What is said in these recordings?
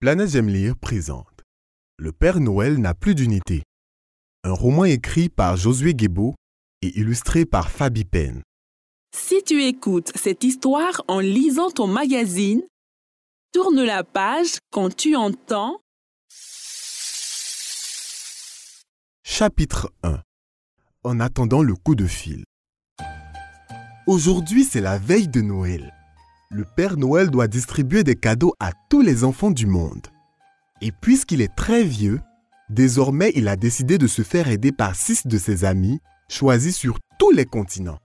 Planète J'aime lire présente Le Père Noël n'a plus d'unité. Un roman écrit par Josué Guébaud et illustré par Fabi Pen. Si tu écoutes cette histoire en lisant ton magazine, tourne la page quand tu entends Chapitre 1. En attendant le coup de fil. Aujourd'hui, c'est la veille de Noël. Le Père Noël doit distribuer des cadeaux à tous les enfants du monde. Et puisqu'il est très vieux, désormais il a décidé de se faire aider par 6 de ses amis, choisis sur tous les continents.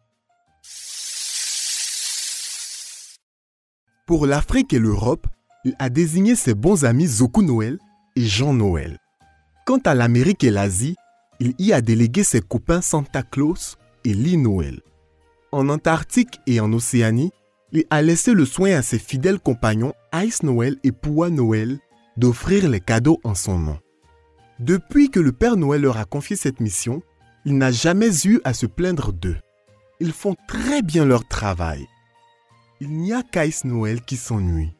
Pour l'Afrique et l'Europe, il a désigné ses bons amis Zoku Noël et Jean Noël. Quant à l'Amérique et l'Asie, il y a délégué ses copains Santa Claus et Lee Noël. En Antarctique et en Océanie, il a laissé le soin à ses fidèles compagnons Ice Noël et Poua Noël d'offrir les cadeaux en son nom. Depuis que le Père Noël leur a confié cette mission, il n'a jamais eu à se plaindre d'eux. Ils font très bien leur travail. Il n'y a qu'Ice Noël qui s'ennuie.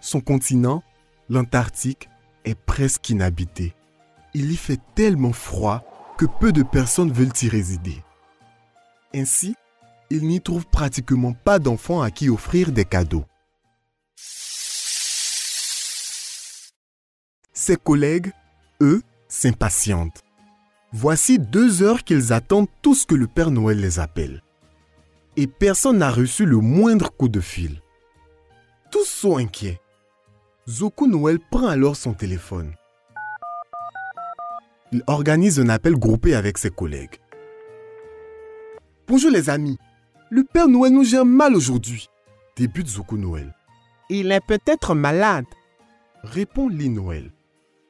Son continent, l'Antarctique, est presque inhabité. Il y fait tellement froid que peu de personnes veulent y résider. Ainsi, il n'y trouve pratiquement pas d'enfants à qui offrir des cadeaux. Ses collègues, eux, s'impatientent. Voici 2 heures qu'ils attendent tout ce que le Père Noël les appelle. Et personne n'a reçu le moindre coup de fil. Tous sont inquiets. Zoku Noël prend alors son téléphone. Il organise un appel groupé avec ses collègues. Bonjour les amis, le Père Noël nous gère mal aujourd'hui, débute Zoku Noël. Il est peut-être malade, répond Lee Noël.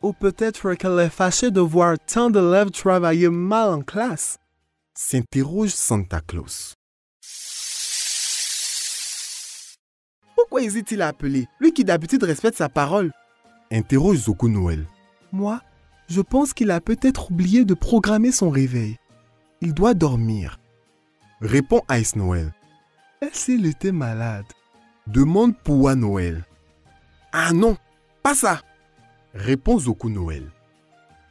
Ou peut-être qu'elle est fâchée de voir tant d'élèves travailler mal en classe, s'interroge Santa Claus. Pourquoi hésite-t-il à appeler, lui qui d'habitude respecte sa parole? Interroge Zoku Noël. Moi, je pense qu'il a peut-être oublié de programmer son réveil. Il doit dormir. Répond Ice Noël. Et s'il était malade? Demande Poua Noël. Ah non, pas ça! Répond Zoku Noël.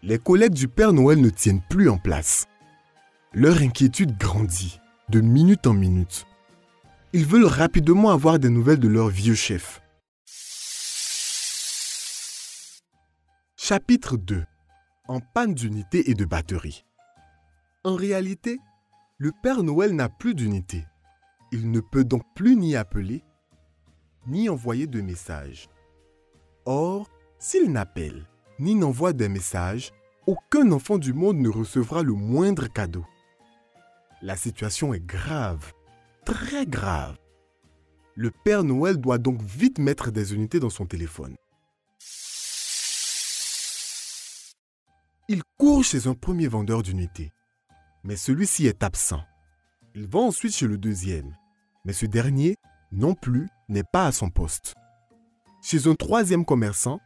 Les collègues du Père Noël ne tiennent plus en place. Leur inquiétude grandit, de minute en minute. Ils veulent rapidement avoir des nouvelles de leur vieux chef. Chapitre 2. En panne d'unité et de batterie. En réalité, le Père Noël n'a plus d'unité. Il ne peut donc plus ni appeler, ni envoyer de messages. Or, s'il n'appelle, ni n'envoie de messages, aucun enfant du monde ne recevra le moindre cadeau. La situation est grave, très grave. Le Père Noël doit donc vite mettre des unités dans son téléphone. Il court chez un premier vendeur d'unités. Mais celui-ci est absent. Il va ensuite chez le deuxième. Mais ce dernier, non plus, n'est pas à son poste. Chez un troisième commerçant,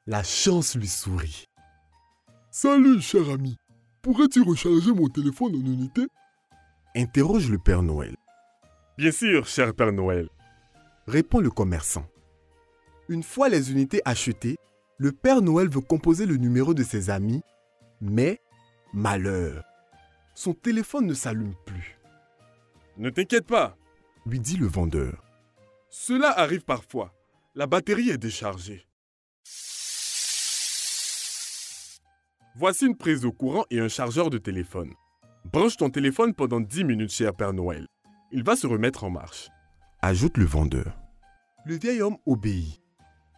la chance lui sourit. Salut, cher ami. Pourrais-tu recharger mon téléphone en unité? Interroge le Père Noël. Bien sûr, cher Père Noël. Répond le commerçant. Une fois les unités achetées, le Père Noël veut composer le numéro de ses amis, mais malheur. Son téléphone ne s'allume plus. Ne t'inquiète pas, Lui dit le vendeur. cela arrive parfois. La batterie est déchargée. Voici une prise au courant et un chargeur de téléphone. Branche ton téléphone pendant 10 minutes, cher Père Noël. Il va se remettre en marche. Ajoute le vendeur. Le vieil homme obéit.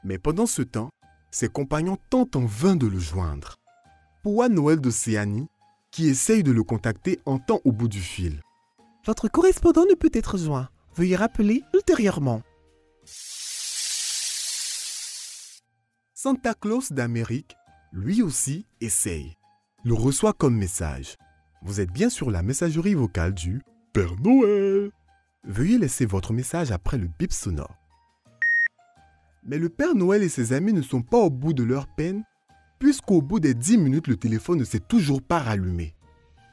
Mais pendant ce temps, ses compagnons tentent en vain de le joindre. Poua Noël d'Océanie, qui essaye de le contacter, entend au bout du fil. Votre correspondant ne peut être joint. Veuillez rappeler ultérieurement. Santa Claus d'Amérique, lui aussi, essaye. Le reçoit comme message. Vous êtes bien sur la messagerie vocale du Père Noël. Veuillez laisser votre message après le bip sonore. Mais le Père Noël et ses amis ne sont pas au bout de leur peine, puisqu'au bout des 10 minutes, le téléphone ne s'est toujours pas rallumé.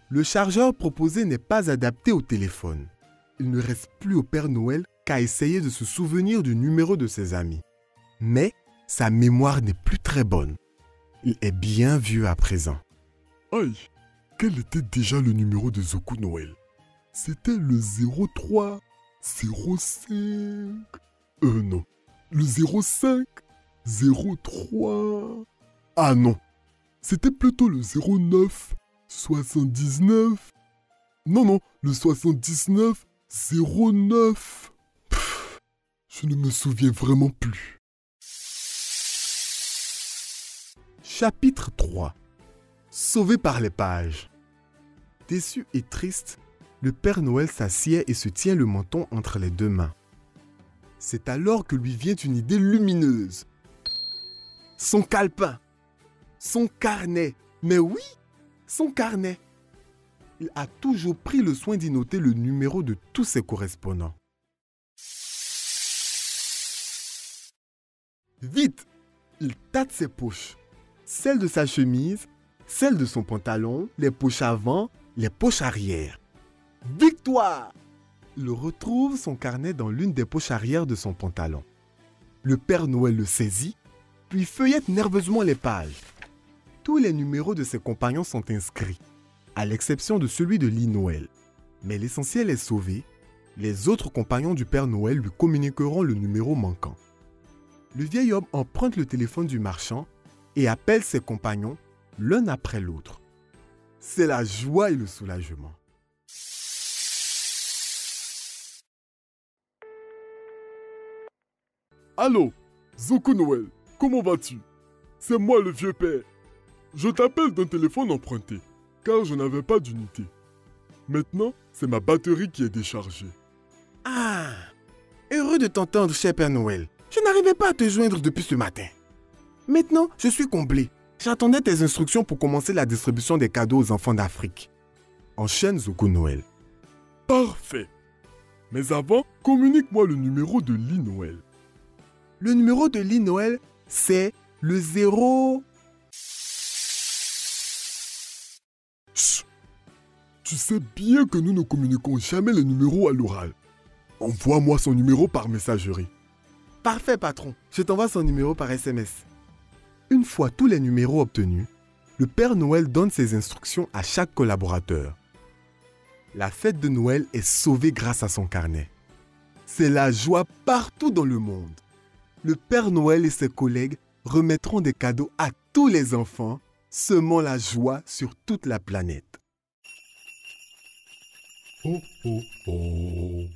Le chargeur proposé n'est pas adapté au téléphone. Il ne reste plus au Père Noël qu'à essayer de se souvenir du numéro de ses amis. Mais sa mémoire n'est plus très bonne. Il est bien vieux à présent. Aïe, quel était déjà le numéro de Zoku Noël? C'était le 03 05. Non, le 05 03. Ah non, c'était plutôt le 09 79. Non, le 79 09. Je ne me souviens vraiment plus. Chapitre 3. Sauvé par les pages. Déçu et triste, le Père Noël s'assied et se tient le menton entre les deux mains. C'est alors que lui vient une idée lumineuse. Son calepin. Son carnet. Mais oui, son carnet. Il a toujours pris le soin d'y noter le numéro de tous ses correspondants. Vite, il tâte ses poches. Celles de sa chemise, celles de son pantalon, les poches avant, les poches arrière. Victoire! Il retrouve son carnet dans l'une des poches arrière de son pantalon. Le Père Noël le saisit, puis feuillette nerveusement les pages. Tous les numéros de ses compagnons sont inscrits, à l'exception de celui de Lee Noël. Mais l'essentiel est sauvé. Les autres compagnons du Père Noël lui communiqueront le numéro manquant. Le vieil homme emprunte le téléphone du marchand et appelle ses compagnons l'un après l'autre. C'est la joie et le soulagement. Allô, Zoku Noël, comment vas-tu? C'est moi le vieux père. Je t'appelle d'un téléphone emprunté, car je n'avais pas d'unité. Maintenant, c'est ma batterie qui est déchargée. Ah, heureux de t'entendre, cher Père Noël. Je n'arrivais pas à te joindre depuis ce matin. Maintenant, je suis comblé. J'attendais tes instructions pour commencer la distribution des cadeaux aux enfants d'Afrique. Enchaîne Zoku Noël. Parfait. Mais avant, communique-moi le numéro de Lee Noël. Le numéro de Lee Noël, c'est le 0... Chut. Tu sais bien que nous ne communiquons jamais les numéros à l'oral. Envoie-moi son numéro par messagerie. Parfait, patron. Je t'envoie son numéro par SMS. Une fois tous les numéros obtenus, le Père Noël donne ses instructions à chaque collaborateur. La fête de Noël est sauvée grâce à son carnet. C'est la joie partout dans le monde. Le Père Noël et ses collègues remettront des cadeaux à tous les enfants, semant la joie sur toute la planète. Oh, oh, oh.